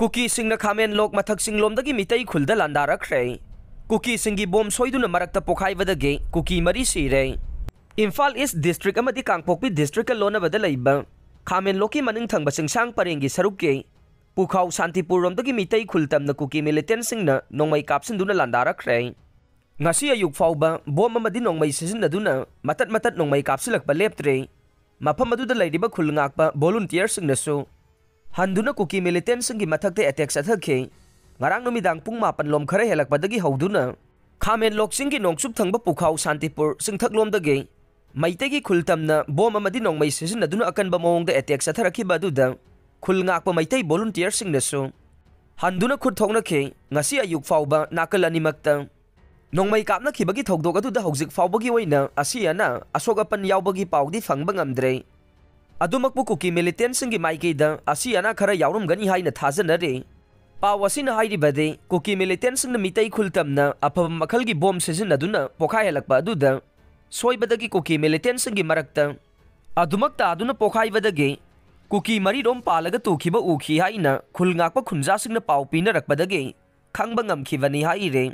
cookie सिंगना खामेन लोक मथक सिंगलोमदगी मितई खुलदा लांदारखरे cookie सिंगी बोम सोइदुना मरक्ता पोखाइबदगे कुकी मरी सिरे इम्फाल ईस्ट डिस्ट्रिक्ट अमदी कांगपोकपी डिस्ट्रिक्ट लोनबदा लैबा खामेन लोकी मनिंग थंग सिंगसांग परेंगी सरुके पुखाव शांतिपुर रोमदगी मितई खुलतमना कुकी मिलिटेंट सिंगना नोंमै कापसिनदुना लांदारखरे ngasi ayuk fauba bom amadi nongmai sizinaduna matat nongmai kapsilakpa leptre mafam aduda laidiba khulngakpa volunteer singnasu handuna kuki militant singi mathakte attack sathakhe ngarang numidang pung 8 lom khare helakpadagi hauduna khamen lok singi nongsup thangba pukhau shantipur singthaklomdage maitegi khultamna bom amadi nongmai sizinaduna akanba mawongda attack satharakhiba aduda khulngakpa maitai volunteer singnasu handuna khurthongnakhe ngasi ayuk fauba nakal animakta नोंमै कापना खिबगी थौदोक अदुदा हौजिक फावबगी ओइना असियाना अशोकपन यावबगी पाउदी फंगबा ngamdre अदुमकपु कुकी मिलिटेंट सिंगी माइकेदा असियाना खरा यावरमगनी हाइना थाजनरे पावसिना हाइरिबदे कुकी मिलिटेंट सिंगना मितै खुलतमना अफब मखलगी बॉम सिजनदुना पोखाय हलकपा अदुदा सोइबदगी कुकी मिलिटेंट सिंगी मरक्ता अदुमकता अदुना पोखाइबदगे कुकी मरी रोम पालगा तुखिबा उखी हाइना खुलंगाकपा खुंजा सिंगना पाउ पिनरकपदगे खंगबा ngamखिबनी हाइरे